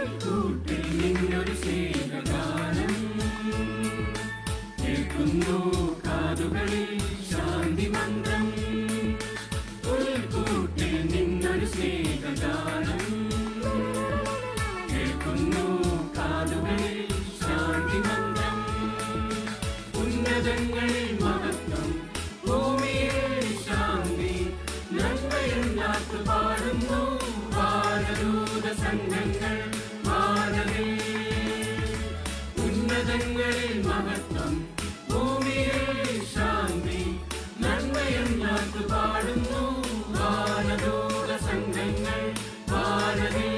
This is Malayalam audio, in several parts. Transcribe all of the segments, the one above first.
പുൽക്കൂട്ടിൽ നിന്നൊരു സ്നേഹഗാനം കേൾക്കുന്നു കാതുകളിൽ ശാന്തി മന്ത്രം. പുൽക്കൂട്ടിൽ നിന്നൊരു സ്നേഹഗാനം കേൾക്കുന്നു കാതുകളിൽ ശാന്തി മന്ത്രം. ഉന്നതങ്ങളിൽ മഹത്വം, ഭൂമിയിൽ ശാന്തി, നന്മയെല്ലാത്ത് പാടുന്നു വാനദൂത സംഘങ്ങൾ വാനവേ. ഉന്നതങ്ങളിൽ മഹത്വം, ഭൂമിയിൽ ശാന്തി, നന്മയെല്ലാത്ത് പാടുന്നു വാനദൂത സംഘങ്ങൾ വാനവേ.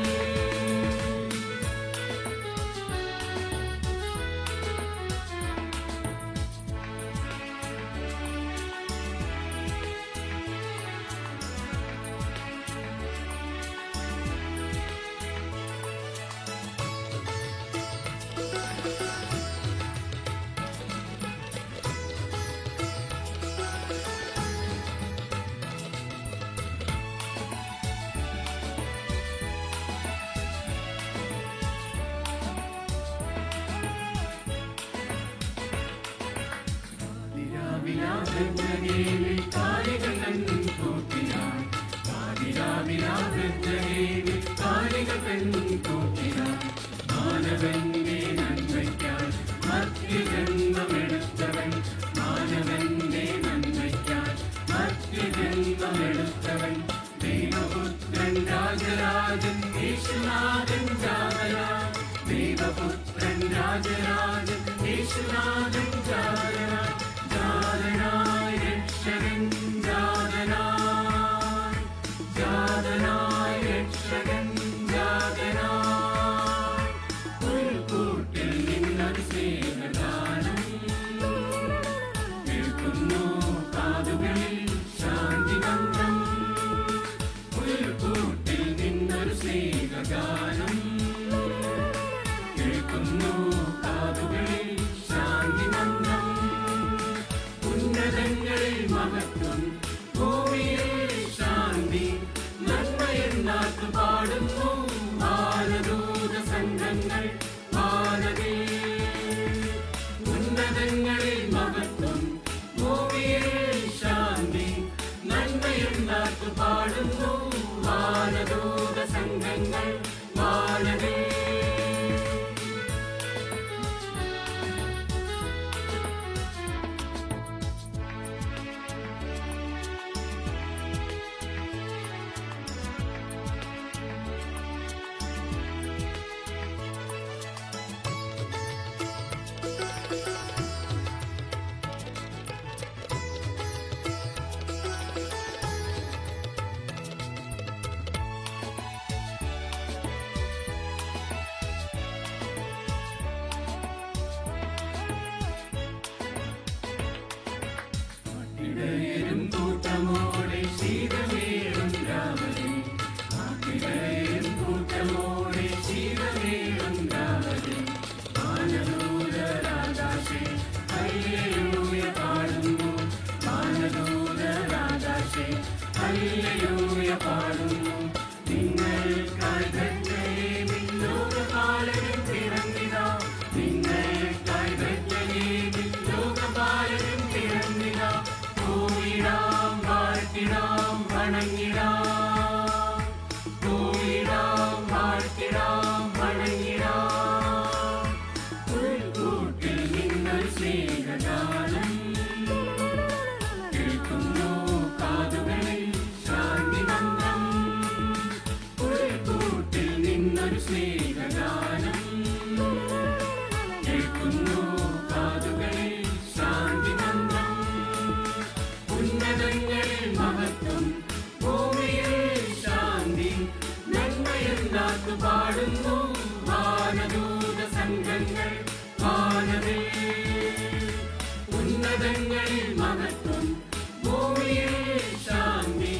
മാനവന്റെ നന്മയ്ക്കായി മർത്യജന്മമെടുത്തവൻ, മാനവന്റെ നന്മയ്ക്കായി മർത്യജന്മമെടുത്തവൻ, ദൈവപുത്രൻ രാജരാജൻ യേശുനാഥൻ ജാതനായി, ദൈവപുത്രൻ രാജരാജൻ യേശുനാഥൻ ജാതനായി, ജാതനായി രക്ഷകൻ ജാതനായി, ജാതനായി രക്ഷകൻ ജാതനായി. പുൽക്കൂട്ടിൽ നിന്നൊരു സ്നേഹഗാനം കേൾക്കുന്നു കാതുകളിൽ ശാന്തി മന്ത്രം. പുൽക്കൂട്ടിൽ നിന്നൊരു സ്നേഹഗാനം കേൾക്കുന്നു കാതുകളിൽ ശാന്തി മന്ത്രം. ഉന്നതങ്ങളിൽ മഹത്വം, ഭൂമിയിൽ ശാന്തി, നന്മയെല്ലാത്ത് പാടുന്നു വാനദൂത സംഘങ്ങൾ വാനവേ. ഉന്നതങ്ങളിൽ മഹത്വം, ഭൂമിയിൽ ശാന്തി, നന്മയെല്ലാത്ത് പാടുന്നു വാനദൂത സംഘങ്ങൾ വാനവേ. ഇടയരും കൂട്ടമോടെ ശീതമേറും രാവണി, ഇടയരും കൂട്ടമോടെ ശീതമേറും രാവണി, വാനദൂതരാകാശേ ഹല്ലേലൂയ പാടുന്നു, വാനദൂതരാകാശേ ഹല്ലേലൂയ പാടുന്നു. നിങ്ങൾക്കായി ബേത്ലഹേമിൽ ലോകപാലകൻ പിറന്നിതാ, നിങ്ങൾക്കായി ബേത്ലഹേമിൽ ലോകപാലകൻ പിറന്നിതാ. പോയിടാം വാഴ്ത്തിടാം വണങ്ങിടാം, പോയിടാം വാഴ്ത്തിടാം വണങ്ങിടാം. പുൽക്കൂട്ടിൽ നിന്നൊരു സ്നേഹഗാനം കേൾക്കുന്നു കാതുകളിൽ ശാന്തി മന്ത്രം. പുൽക്കൂട്ടിൽ നിന്നൊരു സ്നേഹഗാനം കേൾക്കുന്നു കാതുകളിൽ ശാന്തി മന്ത്രം. ഉന്നതങ്ങളിൽ മഹത്വം, ഭൂമിയിൽ ശാന്തി, നന്മയെല്ലാത്ത് പാടുന്നു വാനദൂത സംഘങ്ങൾ വാനവേ. ഉന്നതങ്ങളിൽ മഹത്വം, ഭൂമിയിൽ ശാന്തി,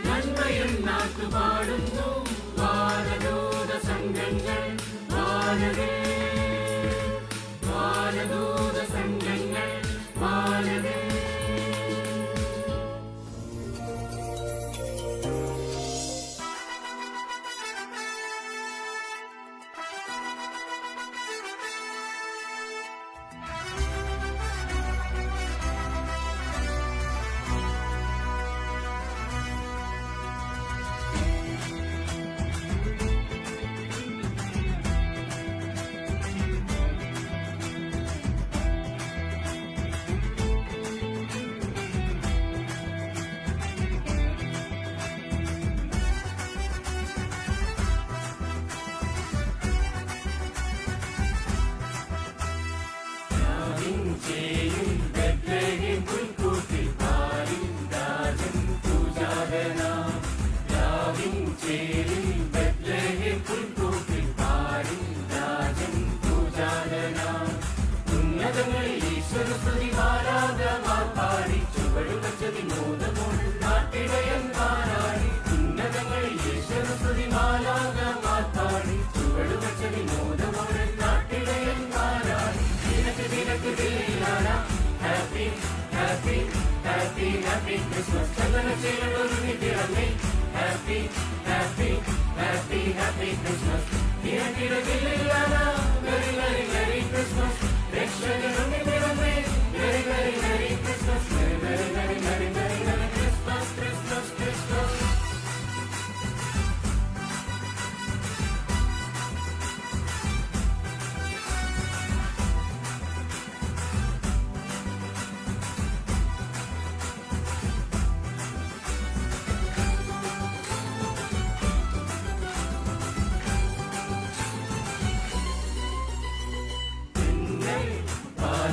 നന്മയെല്ലാത്ത് പാടുന്നു വാനദൂത സംഘങ്ങൾ വാനവേ. വാനദൂത സംഘങ്ങൾ വാനവേ. ചന്ദനച്ചേരുള്ളൊരുങ്ങി പിറന്നേ happy happy happy happy Christmas ഇരക്കിടകില്ലില്ലാന വെരി വെരി വെരി ക്രിസ്മസ് രക്ഷകനുണ്ണി പിറന്നേ very very very Christmas very very very very very very Christmas Christmas Christmas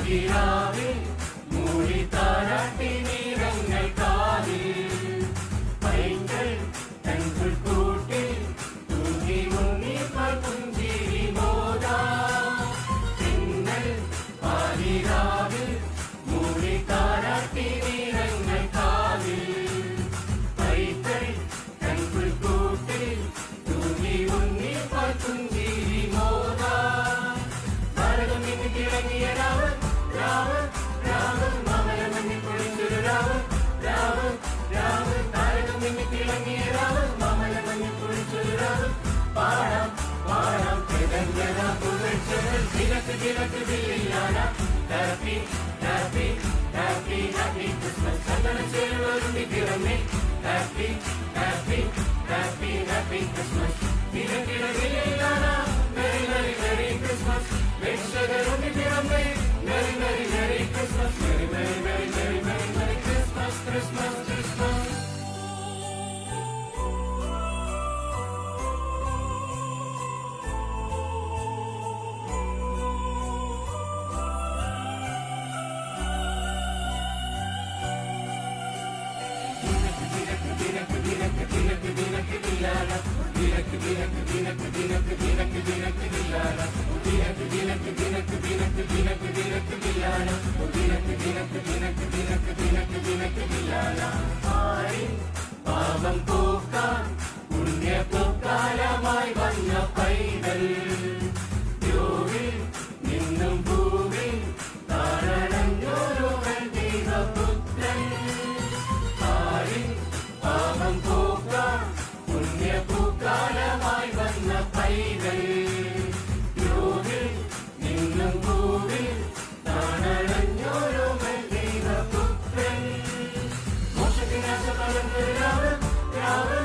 ിൽ മൂടി താരാട്ടി നീരങ്ങൾ കാതിൽ പൈങ്കൾ തൻകുൾ കൂട്ടിൽ തൂങ്ങി മുങ്ങി പുഞ്ചിരി മോദാ തിന്നൽ പാതിരാവിൽ മൂടി താരാട്ടി നീരങ്ങൾ കാതിൽ പൈങ്കൾ തൻകുൾ കൂട്ടിൽ തൂങ്ങി മുങ്ങി പുഞ്ചിരി മോദാ ഭാരതം ഇന്ന് കിളങ്ങിയ രാവ് രാവ് രാവ് മാമലമഞ്ഞി കുളിച്ചൊരു രാവ് രാവ് രാവ് താരകം ഇന്ന് കിളങ്ങിയ രാവ് മാമലമഞ്ഞി കുളിച്ചൊരു രാവ് പാടാം പാടാം കിടങ്ങര പുകഴ്ചകൾ കിഴക്ക് കിഴക്ക് ദില്ലിയാന happy happy happy happy Christmas ചന്ദനച്ചേരുള്ളൊരുങ്ങി പിറന്നേ happy happy happy happy Christmas കിഴക്കിടകില്ലിയാന വെരി വെരി വെരി ക്രിസ്മസ് രക്ഷകരുണ്ണി പിറന്നേ very very very Christmas very very very very very very Christmas Christmas Christmas പാപം പോക്കാൻ പുണ്യപൂക്കാലമായി വന്ന പൈതൽ ദ്രോവിൽ നിന്നും ഭൂവിൽ താരണഞ്ഞോരോകൾ ദൈവപുത്രൻ പാപം പോക്കാൻ പുണ്യപൂക്കാലമായി വന്ന പൈതൽ ദ്രോവിൽ നിന്നും ഭൂവിൽ താരണഞ്ഞോരോകൾ ദൈവപുത്രൻ മോക്ഷത്തിനാശ പകർന്നൊരു രാവ് രാവ്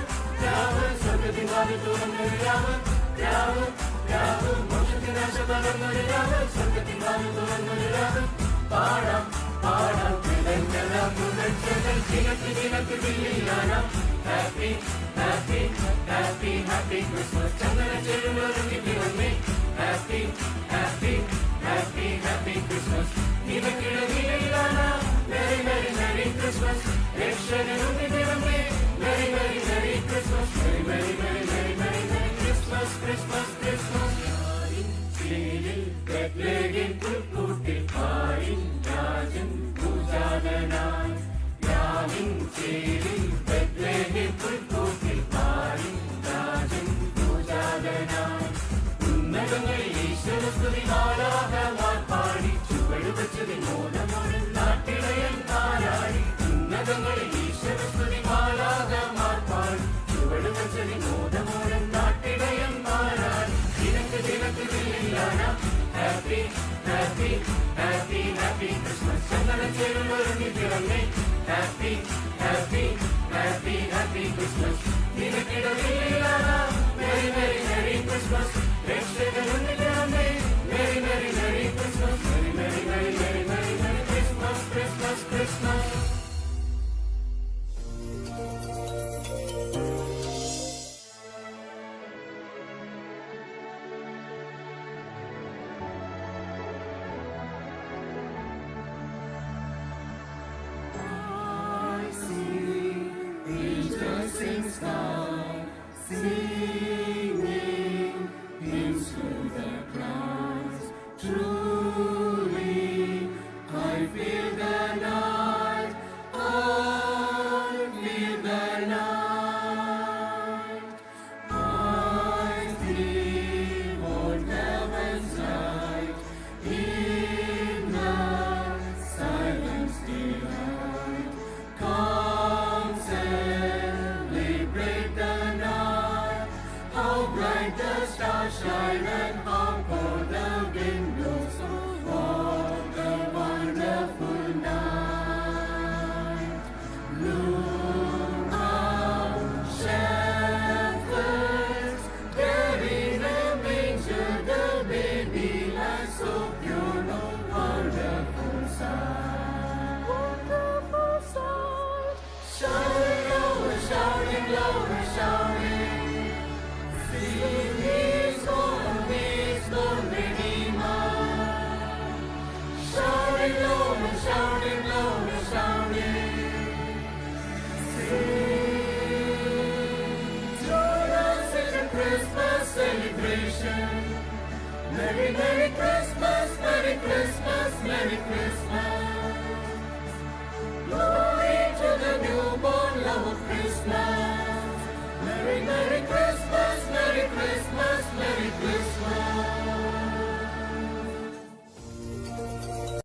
രാവ് സ്വർഗത്തിൻ വാതിൽ തുറന്നൊരു രാവ് രാവ് രാവ് മോക്ഷത്തിനാശ പകർന്നൊരു രാവ് സ്വർഗത്തിൻ വാതിൽ തുറന്നൊരു രാവ് പാടാം പാടാം കിടങ്ങര പുകഴ്ചകൾ കിഴക്ക് കിഴക്ക് ദില്ലിയാന happy happy happy happy Christmas ചന്ദനച്ചേരുള്ളൊരുങ്ങി പിറന്നേ happy happy happy happy Christmas ഇരക്കിടകില്ലിയാന വെരി വെരി വെരി ക്രിസ്മസ് രക്ഷകനുണ്ണി പിറന്നേ very very very Christmas very very very very very very Christmas Christmas Christmas ചേരിൽ ബെത്ലഹേം പുൽക്കൂട്ടിൽ പാടിൻ രാജൻ പൂജാതനായി യാവിൻ ചേരിൽ ബെത്ലഹേം പുൽക്കൂട്ടിൽ പാടിൻ രാജൻ പൂജാതനായി ഉന്നതങ്ങളിൽ ഈശ്വരസ്തുതി മാലാഖമാർ പാടി ചുവട് വെച്ചതിൽ മോദമോടും നാട്ടിടയൻ ആരാടി ഉന്നതങ്ങളിൽ ഈശ്വരസ്തുതി മാലാഖമാർ പാടി ചുവട് വെച്ചതിൽ മോദമോടും നാട്ടിടയൻ ആരാടി കിഴക്ക് കിഴക്ക് ദില്ലിയാന happy happy happy happy Christmas ചന്ദനച്ചേരുള്ളൊരുങ്ങി പിറന്നേ happy happy happy happy Christmas കിഴക്കിടകില്ലിയാന വെരി വെരി വെരി ക്രിസ്മസ് രക്ഷകനുണ്ണി പിറന്നേ very very very Christmas very very very very very very Christmas Christmas Christmas bright the stars shine and how cold the wind blows. What a wonderful night. Look out, shepherds, carrying a manger, the baby lies so pure. No wonderful sight. Wonderful sight. Shouting lower, shouting lower, shouting. Sing He's born, Redeemer. Shouting lower, shouting lower, shouting. Sing. Join us in the Christmas celebration. Merry, Merry Christmas, Merry Christmas, Merry Christmas.